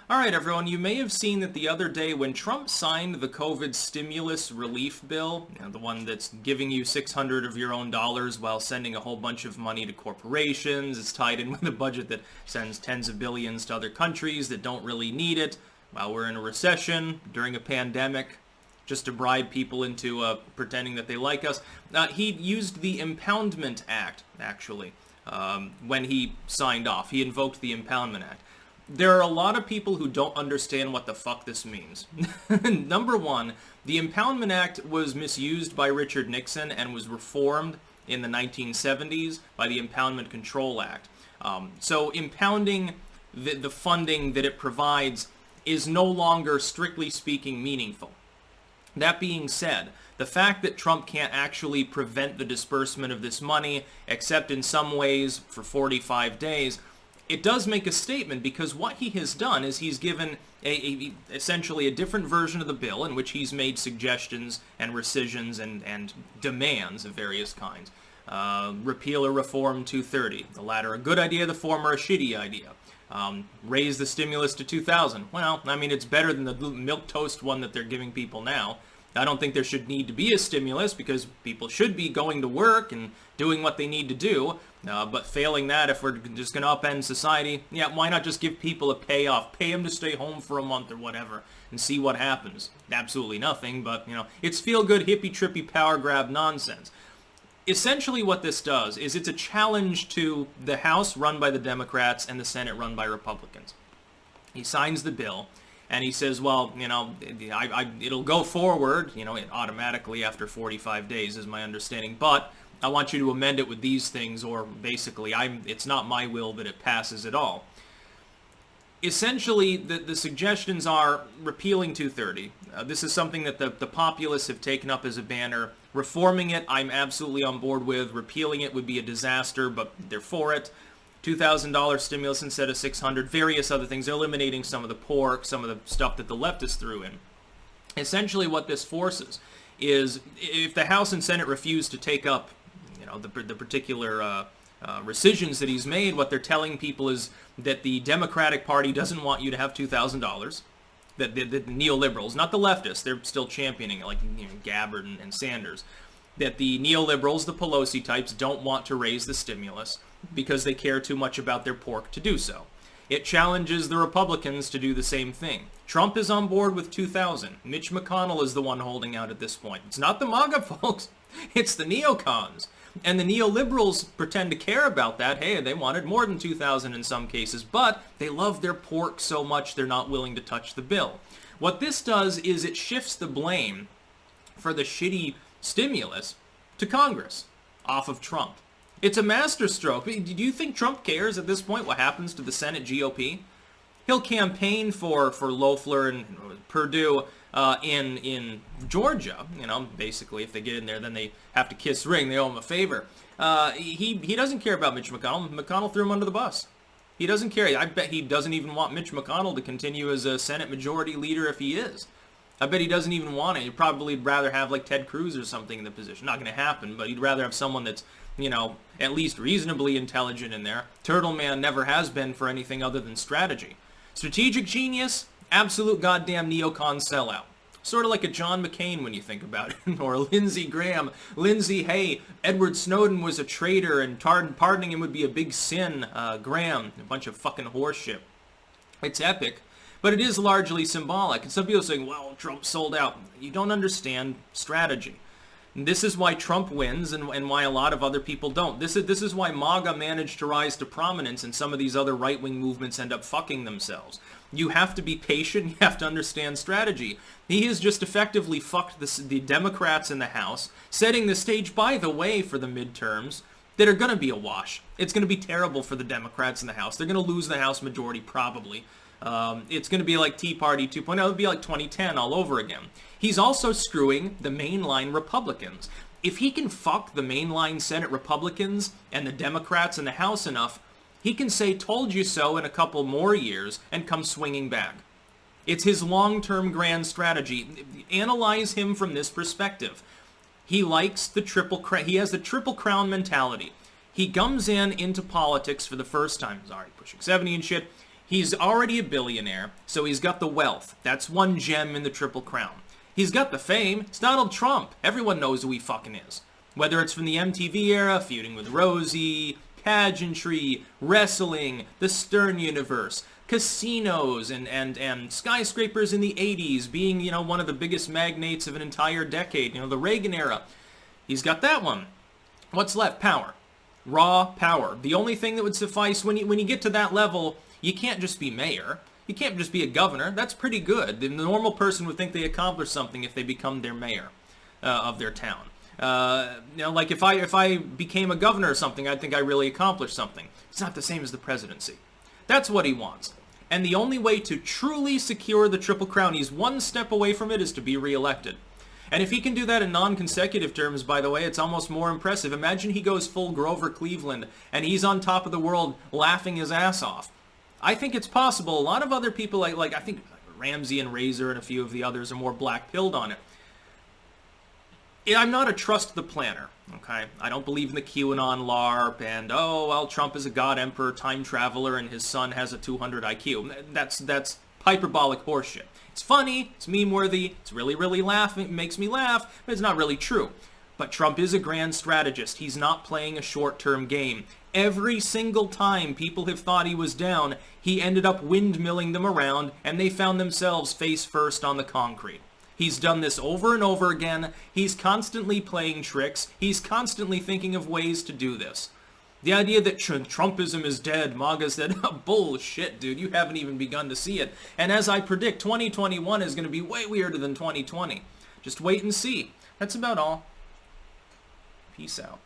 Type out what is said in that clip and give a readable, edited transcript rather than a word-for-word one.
All right, everyone, you may have seen that the other day when Trump signed the COVID stimulus relief bill, the one that's giving you 600 of your own dollars while sending a whole bunch of money to corporations. It's tied in with a budget that sends tens of billions to other countries that don't really need it while we're in a recession, during a pandemic, just to bribe people into pretending that they like us. He used the Impoundment Act, actually, when he signed off. He invoked the Impoundment Act. There are a lot of people who don't understand what the fuck this means. Number one, the Impoundment Act was misused by Richard Nixon and was reformed in the 1970s by the Impoundment Control Act. So impounding the funding that it provides is no longer, strictly speaking, meaningful. That being said, the fact that Trump can't actually prevent the disbursement of this money, except in some ways for 45 days, it does make a statement, because what he has done is he's given essentially a different version of the bill in which he's made suggestions and rescissions and demands of various kinds. Repeal or reform 230. The latter a good idea, the former a shitty idea. Raise the stimulus to 2,000. Well, I mean, it's better than the milquetoast one that they're giving people now. I don't think there should need to be a stimulus because people should be going to work and doing what they need to do. But failing that, if we're just going to upend society, yeah, why not just give people a payoff? Pay them to stay home for a month or whatever and see what happens. Absolutely nothing, but, it's feel-good, hippie-trippy power grab nonsense. Essentially what this does is it's a challenge to the House run by the Democrats and the Senate run by Republicans. He signs the bill, and he says, well, it'll go forward, automatically after 45 days is my understanding, but I want you to amend it with these things, or basically, it's not my will that it passes at all. Essentially, the suggestions are repealing 230. This is something that the populists have taken up as a banner. Reforming it, I'm absolutely on board with. Repealing it would be a disaster, but they're for it. $2,000 stimulus instead of 600. Various other things. They're eliminating some of the pork, some of the stuff that the leftists threw in. Essentially, what this forces is, if the House and Senate refuse to take up, the particular rescissions that he's made, what they're telling people is that the Democratic Party doesn't want you to have $2,000. That the neoliberals, not the leftists, they're still championing it, like Gabbard and Sanders. That the neoliberals, the Pelosi types, don't want to raise the stimulus because they care too much about their pork to do so. It challenges the Republicans to do the same thing. Trump is on board with 2,000. Mitch McConnell is the one holding out at this point. It's not the MAGA folks, it's the neocons. And the neoliberals pretend to care about that. Hey, they wanted more than 2,000 in some cases, but they love their pork so much they're not willing to touch the bill. What this does is it shifts the blame for the shitty stimulus to Congress, off of Trump. It's a masterstroke. Do you think Trump cares at this point what happens to the Senate GOP? He'll campaign for Loeffler and Perdue in Georgia. Basically, if they get in there, then they have to kiss ring. They owe him a favor. He doesn't care about Mitch McConnell. McConnell threw him under the bus. He doesn't care. I bet he doesn't even want Mitch McConnell to continue as a Senate Majority Leader if he is. I bet he doesn't even want it. He'd probably rather have like Ted Cruz or something in the position. Not going to happen, but he'd rather have someone that's, at least reasonably intelligent in there. Turtle Man never has been for anything other than strategy. Strategic genius, absolute goddamn neocon sellout. Sort of like a John McCain when you think about it, or Lindsey Graham. Lindsey, hey, Edward Snowden was a traitor and pardoning him would be a big sin. Graham, a bunch of fucking horseshit. It's epic, but it is largely symbolic. And some people are saying, well, Trump sold out. You don't understand strategy. And this is why Trump wins and why a lot of other people don't. This is why MAGA managed to rise to prominence and some of these other right-wing movements end up fucking themselves. You have to be patient. You have to understand strategy. He has just effectively fucked the Democrats in the House, setting the stage, by the way, for the midterms that are going to be a wash. It's going to be terrible for the Democrats in the House. They're going to lose the House majority, probably. It's going to be like Tea Party 2.0. It'll be like 2010 all over again. He's also screwing the mainline Republicans. If he can fuck the mainline Senate Republicans and the Democrats in the House enough, he can say, told you so in a couple more years and come swinging back. It's his long-term grand strategy. Analyze him from this perspective. He likes the triple crown. He has the triple crown mentality. He comes into politics for the first time. He's already pushing 70 and shit. He's already a billionaire, so he's got the wealth. That's one gem in the Triple Crown. He's got the fame. It's Donald Trump. Everyone knows who he fucking is. Whether it's from the MTV era, feuding with Rosie, pageantry, wrestling, the Stern universe, casinos, and skyscrapers in the 80s, being, one of the biggest magnates of an entire decade, the Reagan era. He's got that one. What's left? Power. Raw power. The only thing that would suffice when you get to that level, you can't just be mayor. You can't just be a governor. That's pretty good. The normal person would think they accomplished something if they become their mayor of their town. Like if I became a governor or something, I'd think I really accomplished something. It's not the same as the presidency. That's what he wants. And the only way to truly secure the Triple Crown, he's one step away from it, is to be reelected. And if he can do that in non-consecutive terms, by the way, it's almost more impressive. Imagine he goes full Grover Cleveland and he's on top of the world laughing his ass off. I think it's possible. A lot of other people, like I think Ramsey and Razor and a few of the others are more black-pilled on it. I'm not a trust the planner, okay? I don't believe in the QAnon LARP and, Trump is a god emperor, time traveler, and his son has a 200 IQ. That's hyperbolic horseshit. It's funny, it's meme-worthy, it's really, really it makes me laugh, but it's not really true. But Trump is a grand strategist. He's not playing a short-term game. Every single time people have thought he was down, he ended up windmilling them around, and they found themselves face first on the concrete. He's done this over and over again. He's constantly playing tricks. He's constantly thinking of ways to do this. The idea that Trumpism is dead, MAGA's dead, bullshit, dude. You haven't even begun to see it. And as I predict, 2021 is going to be way weirder than 2020. Just wait and see. That's about all. Peace out.